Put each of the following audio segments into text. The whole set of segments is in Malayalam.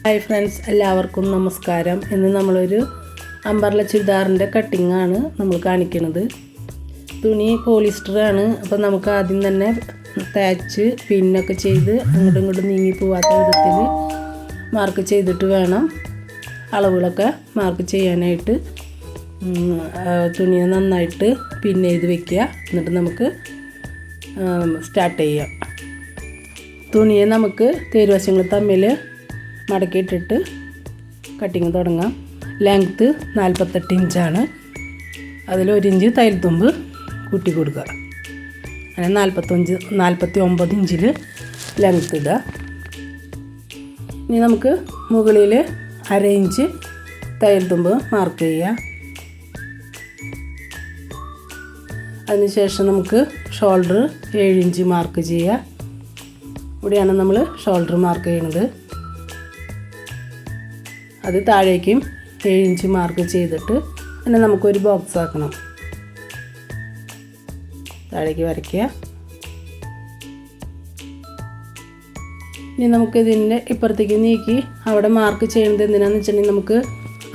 ഹായ് ഫ്രണ്ട്സ്, എല്ലാവർക്കും നമസ്കാരം. ഇന്ന് നമ്മളൊരു അമ്പർല ചുരിദാറിൻ്റെ കട്ടിങ്ങാണ് നമ്മൾ കാണിക്കുന്നത്. തുണി പോളിസ്റ്ററാണ്. അപ്പോൾ നമുക്ക് ആദ്യം തന്നെ തേച്ച് പിന്നൊക്കെ ചെയ്ത് അങ്ങോട്ടും ഇങ്ങോട്ടും നീങ്ങി പോവാത്ത വിധത്തിൽ മാർക്ക് ചെയ്തിട്ട് വേണം അളവുകളൊക്കെ മാർക്ക് ചെയ്യാനായിട്ട്. തുണിയെ നന്നായിട്ട് പിൻ ചെയ്ത് വെക്കുക. എന്നിട്ട് നമുക്ക് സ്റ്റാർട്ട് ചെയ്യാം. തുണിയെ നമുക്ക് തേരുവശങ്ങൾ തമ്മിൽ മടക്കിയിട്ടിട്ട് കട്ടിങ് തുടങ്ങാം. ലെങ്ത്ത് 48 ഇഞ്ചാണ്. അതിൽ 1 ഇഞ്ച് തയ്യൽ തുമ്പ് കൂട്ടി കൊടുക്കുക. അങ്ങനെ 49 ഇഞ്ചിൽ ലെങ്ത്ത് ഇടുക. ഇനി നമുക്ക് മുകളിൽ 1/2 ഇഞ്ച് തയ്യൽ തുമ്പ് മാർക്ക് ചെയ്യുക. അതിനുശേഷം നമുക്ക് ഷോൾഡർ 7 ഇഞ്ച് മാർക്ക് ചെയ്യുക. ഇവിടെയാണ് നമ്മൾ ഷോൾഡർ മാർക്ക് ചെയ്യുന്നത്. അത് താഴേക്കും 7 ഇഞ്ച് മാർക്ക് ചെയ്തിട്ട് പിന്നെ നമുക്കൊരു ബോക്സ് ആക്കണം. താഴേക്ക് വരയ്ക്കുക. ഇനി നമുക്കിതിൻ്റെ ഇപ്പുറത്തേക്ക് നീക്കി അവിടെ മാർക്ക് ചെയ്യുന്നത് എന്തിനാണെന്ന് വെച്ചിട്ടുണ്ടെങ്കിൽ നമുക്ക്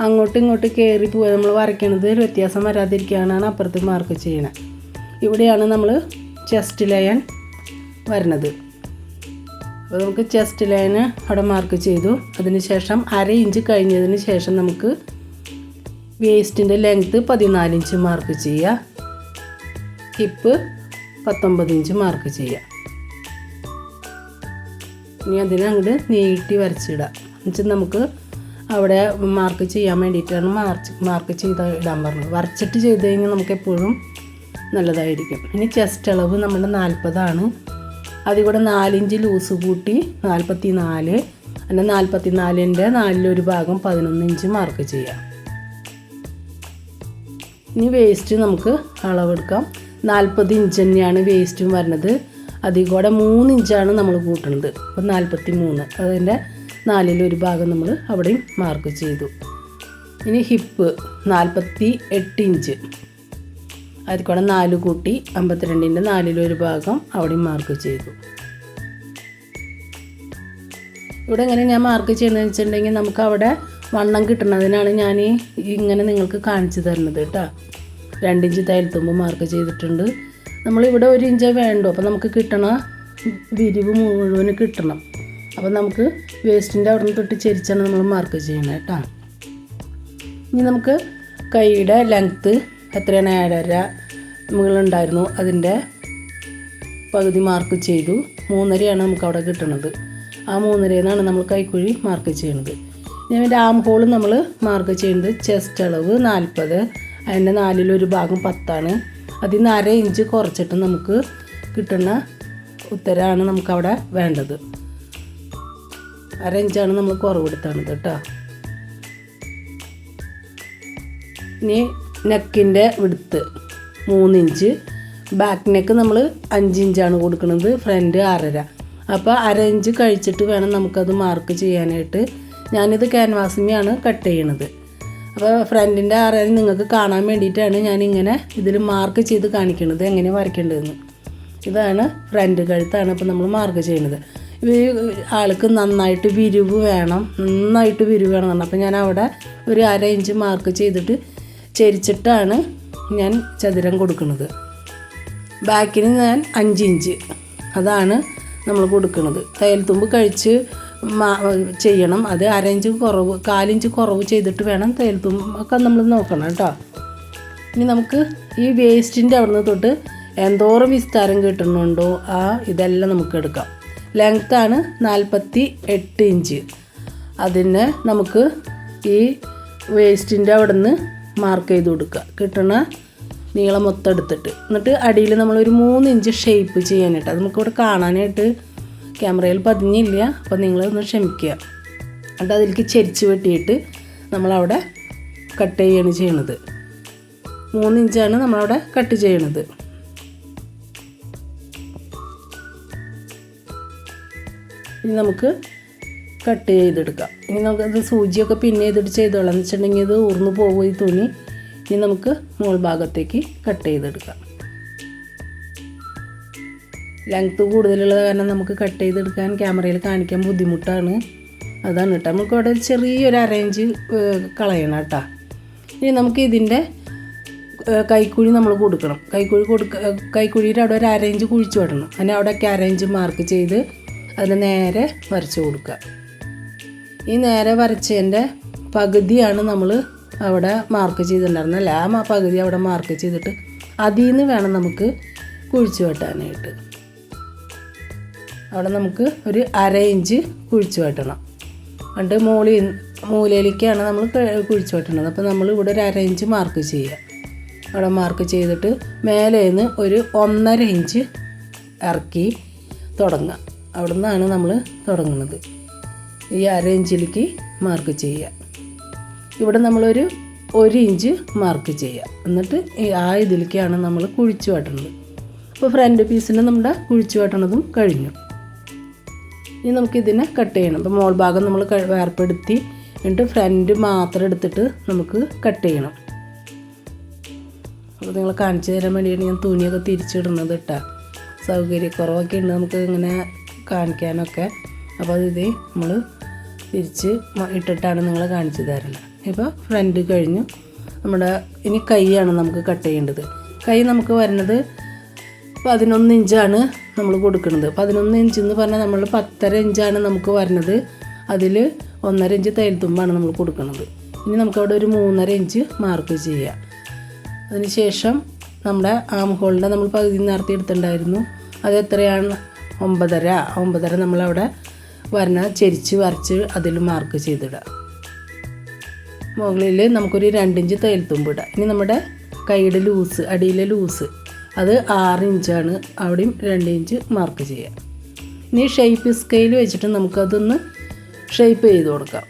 അങ്ങോട്ടും ഇങ്ങോട്ട് കയറി പോയി നമ്മൾ വരയ്ക്കണത് ഒരു വ്യത്യാസം വരാതിരിക്കാനാണ് അപ്പുറത്ത് മാർക്ക് ചെയ്യണത്. ഇവിടെയാണ് നമ്മൾ ചെസ്റ്റ് ലൈൻ വരുന്നത്. അപ്പോൾ നമുക്ക് ചെസ്റ്റ് ലൈന് അവിടെ മാർക്ക് ചെയ്തു. അതിന് ശേഷം 1/2 ഇഞ്ച് കഴിഞ്ഞതിന് ശേഷം നമുക്ക് വേസ്റ്റിൻ്റെ ലെങ്ത്ത് 14 ഇഞ്ച് മാർക്ക് ചെയ്യുക. ഹിപ്പ് 19 ഇഞ്ച് മാർക്ക് ചെയ്യുക. ഇനി അതിനെ അങ്ങോട്ട് നീട്ടി വരച്ചിടുക. എന്നുവെച്ചാൽ നമുക്ക് അവിടെ മാർക്ക് ചെയ്യാൻ വേണ്ടിയിട്ടാണ് മാർക്ക് ചെയ്ത് ഇടാൻ പറഞ്ഞത്. വരച്ചിട്ട് ചെയ്ത് കഴിഞ്ഞാൽ നമുക്ക് എപ്പോഴും നല്ലതായിരിക്കും. ഇനി ചെസ്റ്റ് അളവ് നമ്മുടെ 40 അതിൽ കൂടെ 4 ഇഞ്ച് ലൂസ് കൂട്ടി 44. പിന്നെ 44ൻ്റെ 4 ഭാഗം 11 ഇഞ്ച് മാർക്ക് ചെയ്യാം. ഇനി വേസ്റ്റ് നമുക്ക് അളവെടുക്കാം. 40 ഇഞ്ച് തന്നെയാണ് വേസ്റ്റും വരുന്നത്. അതിൽ കൂടെ 3 ഇഞ്ചാണ് നമ്മൾ കൂട്ടുന്നത്. അപ്പോൾ 43. അതിൻ്റെ 4 ഭാഗം നമ്മൾ അവിടെയും മാർക്ക് ചെയ്തു. ഇനി ഹിപ്പ് 48 ഇഞ്ച്. അതിൽ കൂടെ 4 കൂട്ടി 52ൻ്റെ 4 ഭാഗം അവിടെയും മാർക്ക് ചെയ്തു. ഇവിടെ എങ്ങനെ ഞാൻ മാർക്ക് ചെയ്യുന്നതെന്ന് വെച്ചിട്ടുണ്ടെങ്കിൽ നമുക്ക് അവിടെ വണ്ണം കിട്ടുന്നതിനാണ് ഞാൻ ഇങ്ങനെ നിങ്ങൾക്ക് കാണിച്ചു തരുന്നത് കേട്ടോ. 2 ഇഞ്ച് തയ്യൽ തുമ്പ് മാർക്ക് ചെയ്തിട്ടുണ്ട്. നമ്മളിവിടെ 1 ഇഞ്ചേ വേണ്ടു. അപ്പോൾ നമുക്ക് കിട്ടണ വിരിവ് മുഴുവന് കിട്ടണം. അപ്പോൾ നമുക്ക് വേസ്റ്റിൻ്റെ അവിടെ നിന്ന് തൊട്ട് ചെരിച്ചാണ് നമ്മൾ മാർക്ക് ചെയ്യണം കേട്ടോ. ഇനി നമുക്ക് കൈയുടെ ലെങ്ത്ത് എത്രയാണ് 7.5 മുകളുണ്ടായിരുന്നു. അതിൻ്റെ പകുതി മാർക്ക് ചെയ്തു. 3.5 നമുക്ക് അവിടെ കിട്ടുന്നത്. ആ 3.5 നമ്മൾ കൈക്കുഴി മാർക്ക് ചെയ്യുന്നത്. ഇനി അതിൻ്റെ ആം ഹോൾ നമ്മൾ മാർക്ക് ചെയ്യുന്നത് ചെസ്റ്റ് അളവ് 40. അതിൻ്റെ 4 ഭാഗം 10. അതിൽ നിന്ന് 1/2 ഇഞ്ച് കുറച്ചിട്ട് നമുക്ക് കിട്ടുന്ന ഉത്തരമാണ് നമുക്കവിടെ വേണ്ടത്. 1/2 ഇഞ്ചാണ് നമ്മൾ കുറവെടുത്താണ് കേട്ടോ. ഇനി നെക്കിൻ്റെ വിഡ്ത്ത് 3 ഇഞ്ച്. ബാക്ക് നെക്ക് നമ്മൾ 5 ഇഞ്ചാണ് കൊടുക്കുന്നത്. ഫ്രണ്ട് 6.5. അപ്പോൾ 1/2 ഇഞ്ച് കഴിച്ചിട്ട് വേണം നമുക്കത് മാർക്ക് ചെയ്യാനായിട്ട്. ഞാനിത് ക്യാൻവാസിനെയാണ് കട്ട് ചെയ്യണത്. അപ്പോൾ ഫ്രണ്ടിൻ്റെ 6.5 നിങ്ങൾക്ക് കാണാൻ വേണ്ടിയിട്ടാണ് ഞാനിങ്ങനെ ഇതിൽ മാർക്ക് ചെയ്ത് കാണിക്കുന്നത് എങ്ങനെ വരയ്ക്കേണ്ടതെന്ന്. ഇതാണ് ഫ്രണ്ട് കഴുത്താണ് ഇപ്പോൾ നമ്മൾ മാർക്ക് ചെയ്യുന്നത്. ആൾക്ക് നന്നായിട്ട് വിരിവ് വേണം. അപ്പോൾ ഞാൻ അവിടെ ഒരു 1/2 ഇഞ്ച് മാർക്ക് ചെയ്തിട്ട് ചെരിച്ചിട്ടാണ് ഞാൻ ചതുരം കൊടുക്കുന്നത്. ബാക്കിന് ഞാൻ 5 ഇഞ്ച് അതാണ് നമ്മൾ കൊടുക്കുന്നത്. തയ്യൽ തുമ്പ് കഴിച്ച് ചെയ്യണം. അത് 1/2 ഇഞ്ച് കുറവ് 1/4 ഇഞ്ച് കുറവ് ചെയ്തിട്ട് വേണം തയ്യൽ തുമ്പൊക്കെ നമ്മൾ നോക്കണം കേട്ടോ. ഇനി നമുക്ക് ഈ വേസ്റ്റിൻ്റെ അവിടെ നിന്ന് തൊട്ട് എന്തോരം വിസ്താരം കിട്ടുന്നുണ്ടോ ഇതെല്ലാം നമുക്ക് എടുക്കാം. ലെങ്ത്താണ് 48 ഇഞ്ച്. അതിന് നമുക്ക് ഈ വേസ്റ്റിൻ്റെ അവിടെ നിന്ന് മാർക്ക് ചെയ്ത് കൊടുക്കുക. കിട്ടണ നീളം മൊത്തം എടുത്തിട്ട് എന്നിട്ട് അടിയിൽ നമ്മളൊരു 3 ഇഞ്ച് ഷേപ്പ് ചെയ്യാനായിട്ട്. അത് നമുക്കിവിടെ കാണാനായിട്ട് ക്യാമറയിൽ പതിഞ്ഞില്ല. അപ്പോൾ നിങ്ങളൊന്ന് ക്ഷമിക്കുക. എന്നിട്ട് അതിലേക്ക് ചെരിച്ച് വെട്ടിയിട്ട് നമ്മളവിടെ കട്ട് ചെയ്യാണ് ചെയ്യണത്. 3 ഇഞ്ചാണ് നമ്മളവിടെ കട്ട് ചെയ്യണത്. ഇനി നമുക്ക് കട്ട് ചെയ്തെടുക്കാം. ഇനി നമുക്കത് സൂചിയൊക്കെ പിന്നെ ചെയ്തിട്ട് ചെയ്തോളാം. എന്ന് വെച്ചിട്ടുണ്ടെങ്കിൽ ഇത് ഊർന്നു പോകും ഈ തുണി. ഇനി നമുക്ക് മുകൾ ഭാഗത്തേക്ക് കട്ട് ചെയ്തെടുക്കാം. ലെങ്ത്ത് കൂടുതലുള്ളത് കാരണം നമുക്ക് കട്ട് ചെയ്തെടുക്കാൻ ക്യാമറയിൽ കാണിക്കാൻ ബുദ്ധിമുട്ടാണ്. അതാണ് കേട്ടോ. നമുക്ക് അവിടെ ചെറിയൊരു അരയിഞ്ച് കളയണം കേട്ടോ. ഇനി നമുക്ക് ഇതിൻ്റെ കൈക്കുഴി നമ്മൾ കൊടുക്കണം. കൈക്കുഴിയുടെ അവിടെ ഒരു അരയിഞ്ച് കുഴിച്ച് വിടണം. അതിന് അവിടെയൊക്കെ അരയിഞ്ച് മാർക്ക് ചെയ്ത് അതിന് നേരെ വരച്ച് കൊടുക്കുക. ഈ നേരെ വരച്ചതിൻ്റെ പകുതിയാണ് നമ്മൾ അവിടെ മാർക്ക് ചെയ്തിട്ടുണ്ടായിരുന്നത്. അല്ല, ആ പകുതി അവിടെ മാർക്ക് ചെയ്തിട്ട് അതിൽ നിന്ന് വേണം നമുക്ക് കുഴിച്ച് വെട്ടാനായിട്ട്. അവിടെ നമുക്ക് ഒരു അരയിഞ്ച് കുഴിച്ച് വെട്ടണം. എന്നിട്ട് മൂലയിലേക്കാണ് നമ്മൾ കുഴിച്ച് വെട്ടണത്. അപ്പോൾ നമ്മൾ ഇവിടെ ഒരു അരയിഞ്ച് മാർക്ക് ചെയ്യുക. അവിടെ മാർക്ക് ചെയ്തിട്ട് മേലെ നിന്ന് ഒരു 1.5 ഇഞ്ച് ഇറക്കി തുടങ്ങുക. അവിടെ നിന്നാണ് നമ്മൾ തുടങ്ങുന്നത്. ഈ അരയിഞ്ചിലേക്ക് മാർക്ക് ചെയ്യുക. ഇവിടെ നമ്മളൊരു 1 ഇഞ്ച് മാർക്ക് ചെയ്യുക. എന്നിട്ട് ആ ഇതിലേക്കാണ് നമ്മൾ കുഴിച്ച് വെട്ടണത്. അപ്പോൾ ഫ്രണ്ട് പീസിന് നമ്മുടെ കുഴിച്ച് വെട്ടണതും കഴിഞ്ഞു. ഇനി നമുക്കിതിനെ കട്ട് ചെയ്യണം. അപ്പോൾ മോൾ ഭാഗം നമ്മൾ വേർപ്പെടുത്തി എന്നിട്ട് ഫ്രണ്ട് മാത്രം എടുത്തിട്ട് നമുക്ക് കട്ട് ചെയ്യണം. അപ്പോൾ നിങ്ങൾ കാണിച്ചു തരാൻ വേണ്ടിയാണ് ഞാൻ തുണിയൊക്കെ തിരിച്ചിടുന്നത് കേട്ടോ. സൗകര്യക്കുറവൊക്കെ ഉണ്ട് നമുക്ക് ഇങ്ങനെ കാണിക്കാനൊക്കെ. അപ്പോൾ ഇത് നമ്മൾ തിരിച്ച് ഇട്ടിട്ടാണ് നിങ്ങളെ കാണിച്ചു തരുന്നത്. ഇപ്പോൾ ഫ്രണ്ട് കഴിഞ്ഞു. നമ്മുടെ ഇനി കൈയാണ് നമുക്ക് കട്ട് ചെയ്യേണ്ടത്. കൈ നമുക്ക് വരുന്നത് 11 ഇഞ്ചാണ് നമ്മൾ കൊടുക്കുന്നത്. 11 ഇഞ്ച് എന്ന് പറഞ്ഞാൽ നമ്മൾ 10.5 ഇഞ്ചാണ് നമുക്ക് വരുന്നത്. അതിൽ 1.5 ഇഞ്ച് തയ്യൽ തുമ്പാണ് നമ്മൾ കൊടുക്കുന്നത്. ഇനി നമുക്കവിടെ ഒരു 3.5 ഇഞ്ച് മാർക്ക് ചെയ്യാം. അതിന് ശേഷം നമ്മുടെ ആം ഹോളിൻ്റെ നമ്മൾ പകുതി നേരത്തെ എടുത്തിട്ടുണ്ടായിരുന്നു. അത് എത്രയാണ്? 9.5 നമ്മളവിടെ ചെരിച്ച് വരച്ച് അതിൽ മാർക്ക് ചെയ്തിടുക. മുകളിൽ നമുക്കൊരു 2 ഇഞ്ച് തയ്യൽ തുമ്പ് ഇടാം. ഇനി നമ്മുടെ കൈയുടെ ലൂസ്, അടിയിലെ ലൂസ് അത് 6 ഇഞ്ചാണ്. അവിടെയും 2 ഇഞ്ച് മാർക്ക് ചെയ്യാം. ഇനി ഷേപ്പ് സ്കെയിൽ വെച്ചിട്ട് നമുക്കതൊന്ന് ഷേപ്പ് ചെയ്ത് കൊടുക്കാം.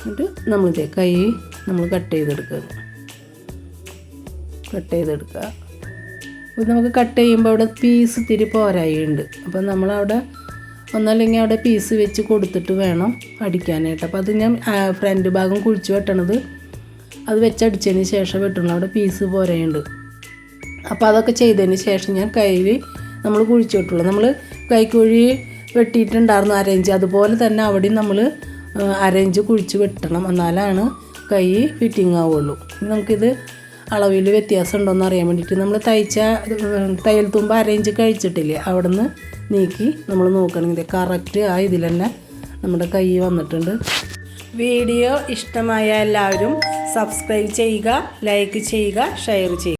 എന്നിട്ട് നമ്മളിതേ കൈ നമ്മൾ കട്ട് ചെയ്തെടുക്കുക. അപ്പോൾ നമുക്ക് കട്ട് ചെയ്യുമ്പോൾ അവിടെ പീസ് ഇത്തിരി പോരായുണ്ട്. അപ്പോൾ നമ്മളവിടെ ഒന്നല്ലെങ്കിൽ അവിടെ പീസ് വെച്ച് കൊടുത്തിട്ട് വേണം അടിക്കാനായിട്ട്. അപ്പോൾ അത് ഞാൻ ഫ്രണ്ട് ഭാഗം കുഴിച്ച് വെട്ടണത് അത് വെച്ചടിച്ചതിന് ശേഷം വെട്ടണം. അവിടെ പീസ് പോരായുണ്ട്. അപ്പോൾ അതൊക്കെ ചെയ്തതിന് ശേഷം ഞാൻ കയ്യിൽ നമ്മൾ കുഴിച്ച് വെട്ടുള്ളൂ. നമ്മൾ കൈക്കുഴി വെട്ടിയിട്ടുണ്ടായിരുന്നു 1.5 ഇഞ്ച്. അതുപോലെ തന്നെ അവിടെയും നമ്മൾ 1.5 ഇഞ്ച് കുഴിച്ച് വെട്ടണം. എന്നാലാണ് കൈ ഫിറ്റിംഗ് ആവുള്ളൂ. നമുക്കിത് അളവിൽ വ്യത്യാസം ഉണ്ടോയെന്ന് അറിയാൻ വേണ്ടിയിട്ട് നമ്മൾ തയ്യൽ തുമ്പ് 1.5 ഇഞ്ച് കഴിച്ചിട്ടില്ലേ, അവിടെ നിന്ന് നീക്കി നമ്മൾ നോക്കണമെങ്കിൽ കറക്റ്റ് ആ ഇതിൽ തന്നെ നമ്മുടെ കൈ വന്നിട്ടുണ്ട്. വീഡിയോ ഇഷ്ടമായ എല്ലാവരും സബ്സ്ക്രൈബ് ചെയ്യുക, ലൈക്ക് ചെയ്യുക, ഷെയർ ചെയ്യുക.